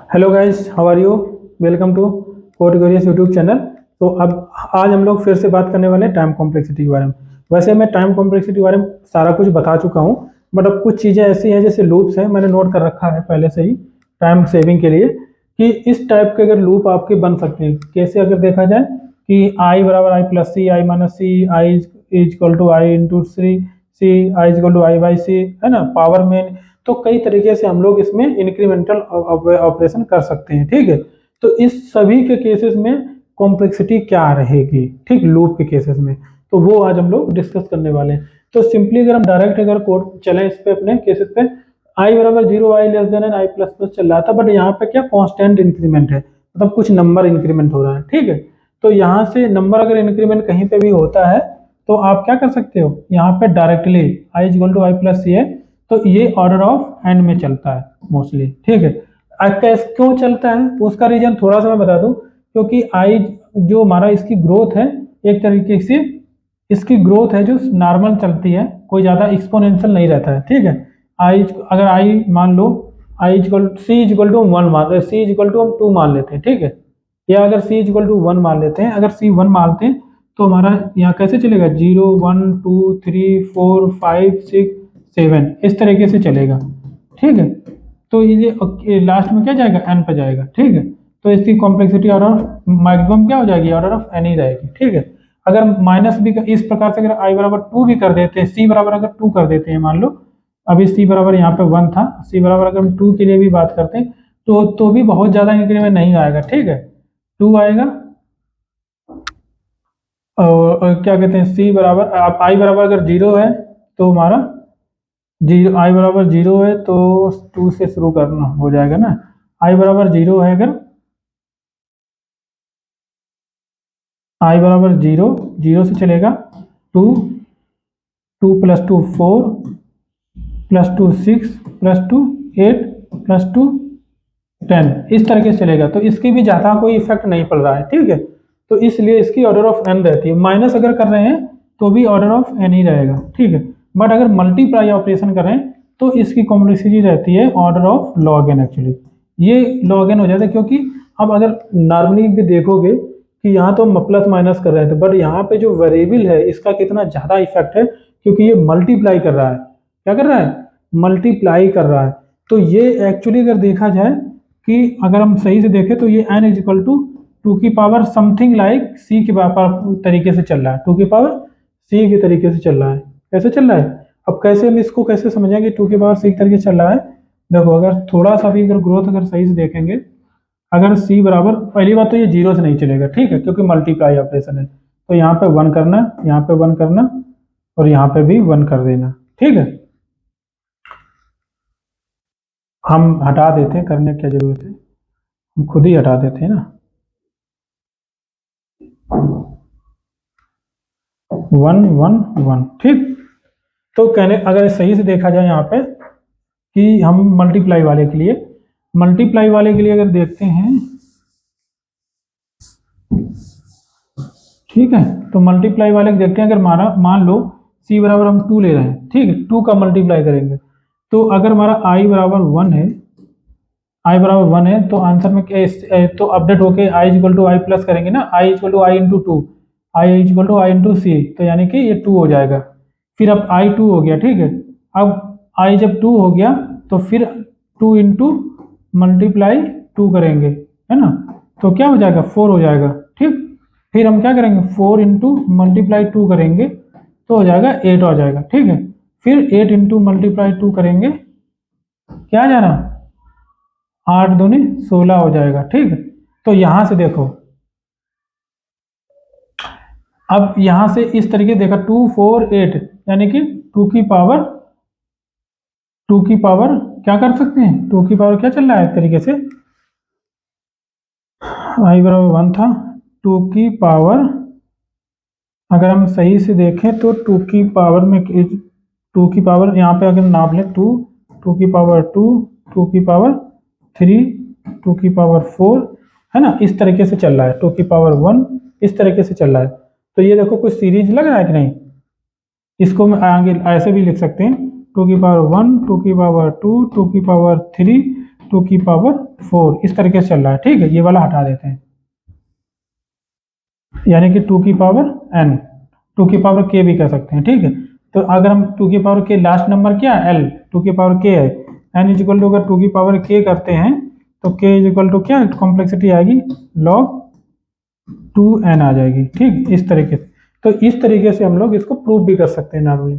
Hello guys, how are you? Welcome to code gorious YouTube channel. तो अब आज हम लोग फिर से बात करने वाले हैं टाइम कॉम्प्लेक्सिटी के बारे में। वैसे मैं टाइम कॉम्प्लेक्सिटी के बारे में सारा कुछ बता चुका हूँ, बट अब कुछ चीज़ें ऐसी हैं जैसे लूप्स हैं, मैंने नोट कर रखा है पहले से ही टाइम सेविंग के लिए कि इस टाइप के अगर लूप आपके बन सकते हैं। कैसे अगर देखा जाए कि आई बराबर i plus c, i minus c, i is equal to i into c, i is equal to i by c, है ना, पावर में। तो कई तरीके से हम लोग इसमें इंक्रीमेंटल ऑपरेशन कर सकते हैं। ठीक है, तो इस सभी के केसेस में कॉम्प्लेक्सिटी क्या रहेगी, ठीक, लूप के केसेस में, तो वो आज हम लोग डिस्कस करने वाले हैं। तो सिंपली अगर हम डायरेक्ट अगर कोड चलें इस पे अपने केसेस पे, आई बराबर जीरो, आई लेस देन एन आई प्लस प्लस चल रहा था, बट यहाँ पे क्या कांस्टेंट इंक्रीमेंट है, मतलब कुछ नंबर इंक्रीमेंट हो रहा है। ठीक है, तो यहाँ से नंबर अगर इंक्रीमेंट कहीं पे भी होता है तो आप क्या कर सकते हो, यहाँ पे directly i equal to i plus c है, तो ये ऑर्डर ऑफ एन में चलता है मोस्टली। ठीक है, क्यों चलता है उसका रीजन थोड़ा सा मैं बता दूं, क्योंकि आई जो हमारा इसकी ग्रोथ है, एक तरीके से इसकी ग्रोथ है जो नॉर्मल चलती है, कोई ज़्यादा एक्सपोनेंशियल नहीं रहता है। ठीक है, आई अगर आई मान लो i equal c equal to one मान, सी इक्वल टू हम टू मान लेते हैं। ठीक है, या अगर सी इक्वल टू वन मान लेते हैं, अगर सी वन मानते हैं तो हमारा यहाँ कैसे चलेगा, zero one two three four five six seven, इस तरीके से चलेगा। ठीक है, तो ये लास्ट में क्या जाएगा, एन पे जाएगा। ठीक है, तो इसकी कॉम्प्लेक्सिटी ऑर्डर मैक्सिमम क्या हो जाएगी, ऑर्डर ऑफ एन ही रहेगी। ठीक है, अगर माइनस भी इस प्रकार से अगर आई बराबर टू भी कर देते हैं, सी बराबर अगर टू कर देते हैं, मान लो अभी सी बराबर यहाँ पे वन था, सी बराबर अगर हम टू के लिए भी बात करते हैं तो भी बहुत ज़्यादा इंक्रीमेंट नहीं आएगा। ठीक है, टू आएगा, और क्या कहते हैं, सी बराबर आप आई बराबर अगर जीरो है तो हमारा जीरो, आई बराबर जीरो है तो टू से शुरू करना हो जाएगा ना। आई बराबर जीरो है, अगर आई बराबर जीरो, जीरो से चलेगा two, two plus two four, plus two six, plus two eight, plus two ten, इस तरीके से चलेगा। तो इसकी भी ज़्यादा कोई इफेक्ट नहीं पड़ रहा है। ठीक है, तो इसलिए इसकी ऑर्डर ऑफ एन रहती है। माइनस अगर कर रहे हैं तो भी ऑर्डर ऑफ एन ही रहेगा। ठीक है, बट अगर मल्टीप्लाई ऑपरेशन कर रहे हैं तो इसकी कॉम्प्लेक्सिटी रहती है order of log n. Actually ये लॉग एन हो जाता है, क्योंकि अब अगर नॉर्मली भी देखोगे कि यहाँ तो हम प्लस माइनस कर रहे थे, बट यहाँ पे जो वेरिएबल है इसका कितना ज़्यादा इफेक्ट है, क्योंकि ये मल्टीप्लाई कर रहा है। क्या कर रहा है, मल्टीप्लाई कर रहा है। तो ये एक्चुअली अगर देखा जाए कि अगर हम सही से देखें तो ये n is equal to two की पावर समथिंग लाइक सी के तरीके से चल रहा है, टू की पावर सी के तरीके से चल रहा है। कैसे चल रहा है, अब कैसे हम इसको कैसे समझेंगे, टू की पावर सी के तरीके से चल रहा है। देखो, अगर थोड़ा सा भी अगर ग्रोथ अगर सही से देखेंगे, अगर सी बराबर, पहली बात तो ये जीरो से नहीं चलेगा। ठीक है, क्योंकि मल्टीप्लाई ऑपरेशन है, तो यहाँ पे वन करना, यहाँ पे वन करना, और यहाँ पे भी वन कर देना। ठीक है, हम हटा देते हैं, करने की क्या जरूरत है, हम खुद ही हटा देते हैं ना। वन वन वन, ठीक। तो कहने अगर सही से देखा जाए यहाँ पे कि हम मल्टीप्लाई वाले के लिए अगर देखते हैं, ठीक है, तो मल्टीप्लाई वाले के देखते हैं। अगर हमारा मान लो सी बराबर हम टू ले रहे हैं, ठीक है, टू का मल्टीप्लाई करेंगे, तो अगर हमारा आई बराबर वन है, आई बराबर वन है, तो आंसर में तो अपडेट होके i equal to i plus करेंगे ना, i equal to i into two, i equal to i into c, तो यानी कि ये टू हो जाएगा। फिर अब आई टू हो गया। ठीक है, अब आई जब टू हो गया तो फिर टू इंटू मल्टीप्लाई टू करेंगे, है ना, तो क्या हो जाएगा, फोर हो जाएगा। ठीक, फिर हम क्या करेंगे, फोर इंटू मल्टीप्लाई टू करेंगे तो हो जाएगा एट हो जाएगा। ठीक है, फिर एट इंटू मल्टीप्लाई टू करेंगे, क्या जाना, आठ दूनी सोलह हो जाएगा। ठीक, तो यहां से देखो, अब यहां से इस तरीके देखा, टू फोर एट, यानी कि टू की पावर क्या कर सकते हैं, टू की पावर क्या चल रहा है एक तरीके से, आई बराबर वन था, टू की पावर अगर हम सही से देखें तो टू की पावर में, टू की पावर यहाँ पे अगर नाप लें, टू, टू की पावर टू, टू की पावर थ्री, टू की पावर फोर, है ना, इस तरीके से चल रहा है, टू की पावर वन, इस तरीके से चल रहा है। तो ये देखो कुछ सीरीज लग रहा है कि नहीं, इसको मैं आगे ऐसे भी लिख सकते हैं, टू की पावर वन, टू की पावर टू, टू की पावर थ्री, टू की पावर 4 इस तरीके से चल रहा है। ठीक है, ये वाला हटा देते हैं, यानी कि टू की पावर n, टू की पावर k भी कह सकते हैं। ठीक है, तो अगर हम टू की पावर k, लास्ट नंबर क्या है l, टू की पावर k है, n इज इक्वल टू अगर टू की पावर k करते हैं तो k इज इक्वल टू क्या कॉम्प्लेक्सिटी आएगी log 2n आ जाएगी। ठीक, इस तरीके से। तो इस तरीके से हम लोग इसको प्रूव भी कर सकते हैं नॉर्मली।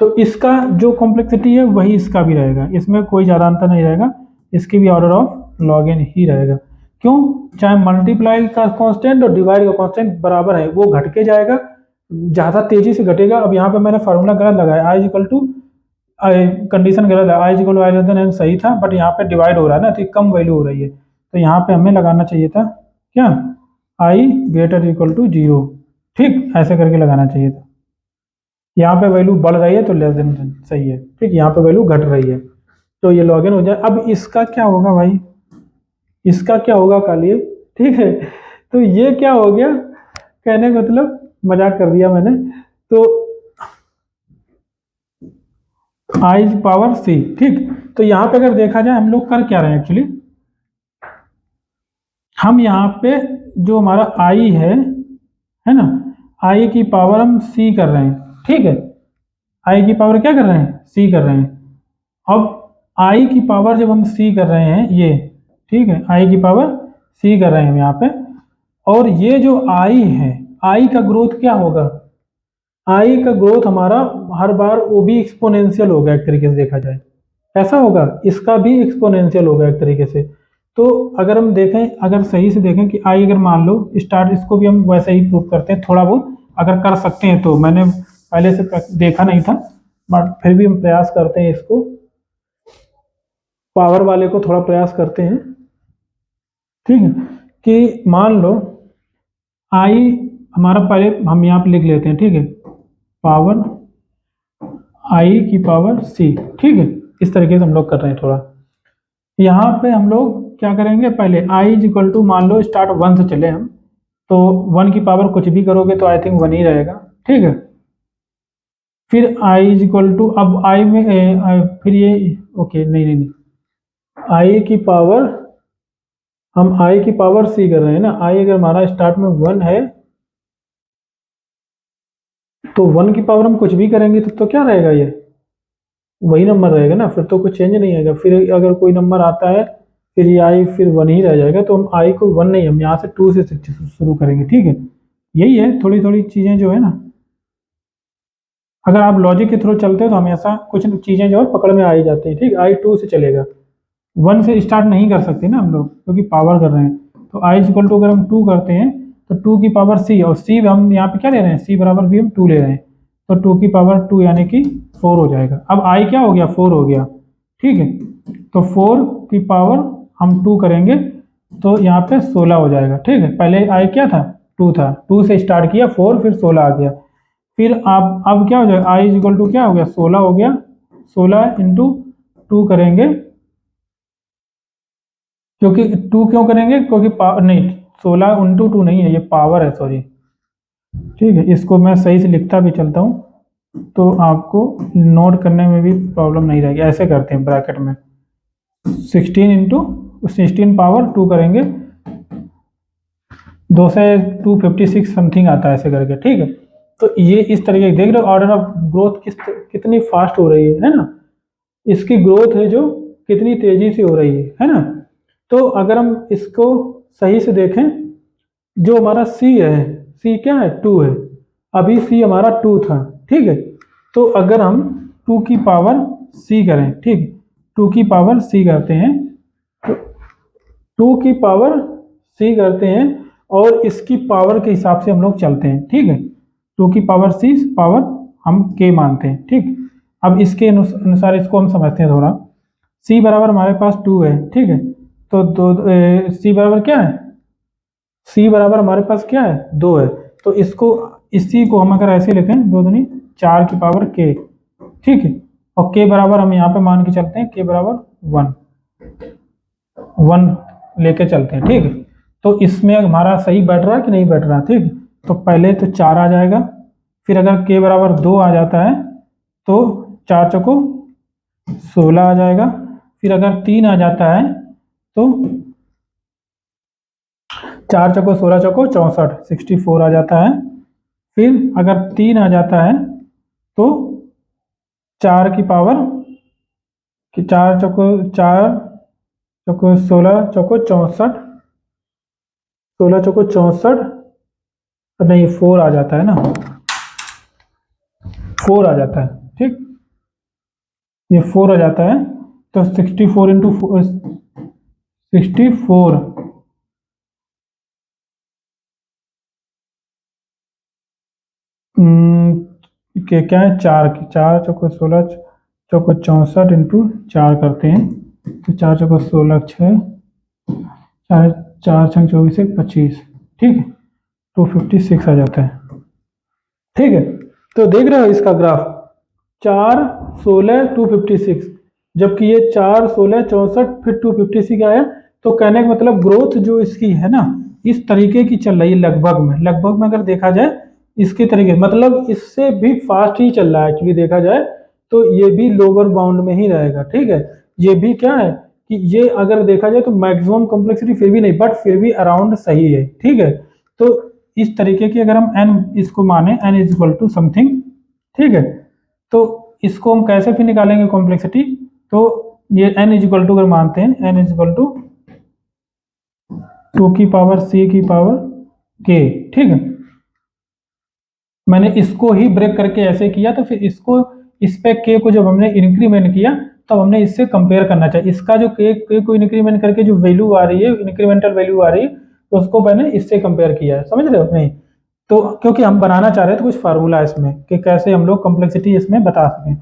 तो इसका जो कॉम्प्लेक्सिटी है वही इसका भी रहेगा, इसमें कोई ज़्यादा अंतर नहीं रहेगा, इसकी भी ऑर्डर ऑफ log n ही रहेगा। क्यों? चाहे मल्टीप्लाई का कांस्टेंट और डिवाइड का कांस्टेंट बराबर है, वो घट के जाएगा, ज़्यादा तेजी से घटेगा। अब यहाँ पे मैंने फार्मूला गलत लगाया, आई इक्वल टू कंडीशन गलत है, i equal to i less than n सही था, बट यहाँ पे डिवाइड हो रहा है ना, तो कम वैल्यू हो रही है, तो यहाँ पे हमें लगाना चाहिए था क्या, आई ग्रेटर इक्वल टू 0। ठीक, ऐसे करके लगाना चाहिए था। यहाँ पे वैल्यू बढ़ रही है तो लेस देन सही है। ठीक, यहाँ पे वैल्यू घट रही है तो ये लॉग इन हो जाए। अब इसका क्या होगा भाई, इसका क्या होगा कालिए। ठीक है, तो ये क्या हो गया, कहने का मतलब मजाक कर दिया मैंने। तो आई पावर सी। ठीक, तो यहाँ पे अगर देखा जाए हम लोग कर क्या रहे हैं एक्चुअली, हम यहाँ पे जो हमारा आई है ना, आई की पावर हम सी कर रहे हैं। ठीक है, आई की पावर क्या कर रहे हैं, सी कर रहे हैं। अब आई की पावर जब हम सी कर रहे हैं ये, ठीक है, आई की पावर सी कर रहे हैं हम यहाँ पे, और ये जो आई है, आई का ग्रोथ क्या होगा, आई का ग्रोथ हमारा हर बार वो भी एक्सपोनेंशियल होगा एक तरीके से देखा जाए, ऐसा होगा, इसका भी एक्सपोनेंशियल होगा एक तरीके से। तो अगर हम देखें, अगर सही से देखें कि आई अगर मान लो स्टार्ट, इसको भी हम वैसे ही प्रूव करते हैं थोड़ा बहुत, अगर कर सकते हैं तो, मैंने पहले से देखा नहीं था बट फिर भी हम प्रयास करते हैं, इसको पावर वाले को थोड़ा प्रयास करते हैं। ठीक है, कि मान लो आई हमारा, पहले हम यहाँ पे लिख लेते हैं। ठीक है, पावर आई की पावर सी। ठीक है, इस तरीके से हम लोग कर रहे हैं थोड़ा। यहाँ पे हम लोग क्या करेंगे, पहले आई इज इक्वल टू, मान लो स्टार्ट 1 से चले हम, तो 1 की पावर कुछ भी करोगे तो आई थिंक 1 ही रहेगा। ठीक है, फिर आई इज इक्वल टू, अब आई में फिर ये ओके, नहीं नहीं नहीं, आई की पावर, हम आई की पावर सी कर रहे हैं ना, आई अगर हमारा स्टार्ट में 1 है तो 1 की पावर हम कुछ भी करेंगे तो क्या रहेगा, ये वही नंबर रहेगा ना, फिर तो कुछ चेंज नहीं आएगा। फिर अगर कोई नंबर आता है फिर ये आई फिर 1 ही रह जाएगा, तो हम आई को 1 नहीं, हम यहाँ से 2 से शुरू करेंगे। ठीक है, यही है, थोड़ी थोड़ी चीज़ें जो है ना, अगर आप लॉजिक के थ्रू चलते हो तो हमेशा कुछ चीज़ें जो है पकड़ में आ ही जाती है। ठीक, आई 2 से चलेगा, 1 से स्टार्ट नहीं कर सकते ना हम लोग, क्योंकि पावर कर रहे हैं। तो आई इक्वल टू अगर हम 2 करते हैं तो 2 की पावर सी, और सी हम यहाँ पे क्या ले रहे हैं, सी बराबर भी हम 2 ले रहे हैं, तो 2 की पावर 2 यानी कि 4 हो जाएगा। अब आई क्या हो गया, 4 हो गया। ठीक है, तो 4 की पावर हम 2 करेंगे तो यहाँ पे 16 हो जाएगा। ठीक है, पहले आई क्या था, 2 था, 2 से स्टार्ट किया, 4 फिर 16 आ गया। फिर अब क्या हो जाएगा, आई इक्वल टू क्या हो गया, 16 हो गया, 16 इंटू 2 करेंगे, क्योंकि 2 क्यों करेंगे, क्योंकि पावर नहीं, 16 इंटू 2 नहीं है, ये पावर है, सॉरी। ठीक है, इसको मैं सही से लिखता भी चलता हूँ तो आपको नोट करने में भी प्रॉब्लम नहीं रहेगी। ऐसे करते हैं ब्रैकेट में 16 इंटू 16 पावर 2 करेंगे, 2 से 256 समथिंग आता है ऐसे करके। ठीक है, तो ये इस तरीके देख रहे हो ऑर्डर ऑफ ग्रोथ कितनी फास्ट हो रही है ना, इसकी ग्रोथ है जो कितनी तेजी से हो रही है ना। तो अगर हम इसको सही से देखें, जो हमारा सी है, सी क्या है, 2 है, अभी सी हमारा 2 था। ठीक है, तो अगर हम 2 की पावर सी करें, ठीक, 2 की पावर सी करते हैं, तो 2 की पावर सी करते हैं और इसकी पावर के हिसाब से हम लोग चलते हैं। ठीक है, 2 की पावर सी पावर हम के मानते हैं। ठीक, अब इसके अनुसार इसको हम समझते हैं थोड़ा। सी बराबर हमारे पास 2 है। ठीक है, तो सी बराबर क्या है, सी बराबर हमारे पास क्या है, 2 है, तो इसको, इसी को हम अगर ऐसे लिखें, 2 दूनी 4 की पावर के। ठीक है, और के बराबर हम यहाँ पे मान के चलते हैं, के बराबर 1 लेके चलते हैं। ठीक है, तो इसमें हमारा सही बैठ रहा है कि नहीं बैठ रहा। ठीक, तो पहले तो 4 आ जाएगा, फिर अगर के बराबर 2 आ जाता है तो 4 चौको 16 आ जाएगा, फिर अगर 3 आ जाता है तो 4 चौको 16 चौको 64, 64 आ जाता है। फिर अगर 3 आ जाता है तो 4 की पावर कि 4 चौको 16 चौको 64, 16 चौको 64, नहीं 4 आ जाता है ना, 4 आ जाता है, ठीक, ये 4 आ जाता है। तो 64 इंटू 64 के क्या है, 4 की 4 चौको 16 चौको 64 इंटू 4 करते हैं तो 4 चौको 16 6 4 4 छः 24 25, ठीक है, 256 आ जाता है, ठीक है। तो देख रहे हो इसका ग्राफ 4 16 256, जबकि ये 4 16 64 फिर 256 आया। तो कहने का मतलब ग्रोथ जो इसकी है ना इस तरीके की चल रही है, लगभग में अगर देखा जाए इसके तरीके मतलब इससे भी फास्ट ही चल रहा है एक्चुअली देखा जाए तो ये भी लोअर बाउंड में ही रहेगा, ठीक है। ये भी क्या है कि ये अगर देखा जाए तो मैक्सिमम कॉम्प्लेक्सिटी फिर भी नहीं, बट फिर भी अराउंड सही है, ठीक है। तो इस तरीके की अगर हम n इसको माने n is equal to something, ठीक है, तो इसको हम कैसे फिर निकालेंगे कॉम्प्लेक्सिटी। तो ये n इज इक्वल टू अगर मानते हैं n इज इक्वल टू 2 की पावर c की पावर k, ठीक है। मैंने इसको ही ब्रेक करके ऐसे किया तो फिर इसको इस पे k को जब हमने इंक्रीमेंट किया तब हमने इससे कंपेयर करना चाहिए, इसका जो k को इंक्रीमेंट करके जो वैल्यू आ रही है इंक्रीमेंटल वैल्यू आ रही है तो उसको मैंने इससे कंपेयर किया है, समझ रहे हो नहीं। तो क्योंकि हम बनाना चाह रहे थे कुछ फार्मूला इसमें कि कैसे हम लोग कॉम्प्लेक्सिटी इसमें बता सकें।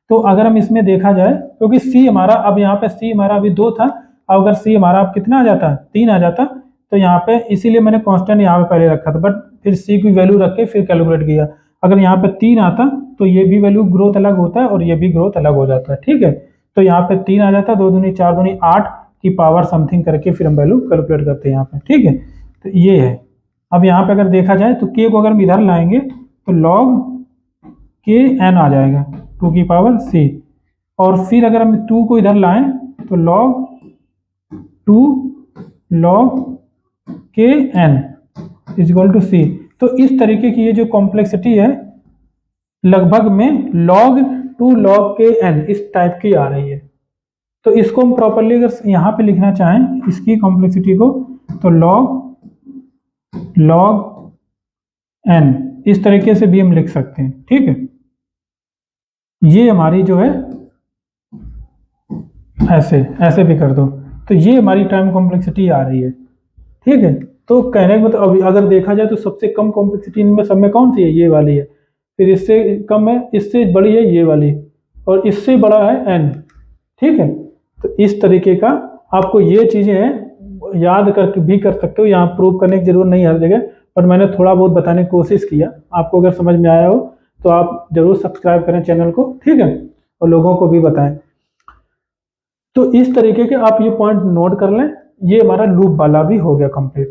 तो अगर हम इसमें देखा जाए क्योंकि सी हमारा अब यहाँ पे सी हमारा अभी 2 था, अब अगर सी हमारा अब कितना आ जाता 3 आ जाता तो यहाँ पे इसीलिए मैंने कांस्टेंट यहाँ पे पहले रखा था, बट फिर सी की वैल्यू रख के फिर कैलकुलेट किया। अगर यहाँ पे 3 आता तो ये भी वैल्यू ग्रोथ अलग होता है और ये भी ग्रोथ अलग हो जाता है, ठीक है। तो यहाँ पे 3 आ जाता, 2 दूनी 4 दूनी 8 की पावर समथिंग करके फिर हम वैल्यू कैलकुलेट करते हैं यहाँ पे, ठीक है। तो ये है। अब यहाँ पे अगर देखा जाए तो k को अगर हम इधर लाएंगे तो log k n आ जाएगा 2 की पावर c, और फिर अगर हम 2 को इधर लाएं तो log 2 log k n is equal to c। तो इस तरीके की ये जो कॉम्प्लेक्सिटी है लगभग में log 2 log k n इस टाइप की आ रही है। तो इसको हम प्रॉपरली अगर यहाँ पे लिखना चाहें इसकी कॉम्प्लेक्सिटी को तो log n इस तरीके से भी हम लिख सकते हैं, ठीक है। ये हमारी जो है ऐसे ऐसे भी कर दो तो ये हमारी टाइम कॉम्प्लेक्सिटी आ रही है, ठीक है। तो कहने का मतलब अभी अगर देखा जाए तो सबसे कम कॉम्प्लेक्सिटी इनमें सब में कौन सी है, ये वाली है। फिर इससे कम है, इससे बड़ी है ये वाली, और इससे बड़ा है n, ठीक है। तो इस तरीके का आपको ये चीजें हैं याद करके भी कर सकते हो, यहाँ प्रूव करने की जरूरत नहीं हर जगह, पर मैंने थोड़ा बहुत बताने की कोशिश किया। आपको अगर समझ में आया हो तो आप जरूर सब्सक्राइब करें चैनल को, ठीक है, और लोगों को भी बताएं। तो इस तरीके के आप ये पॉइंट नोट कर लें। ये हमारा लूप वाला भी हो गया कंप्लीट।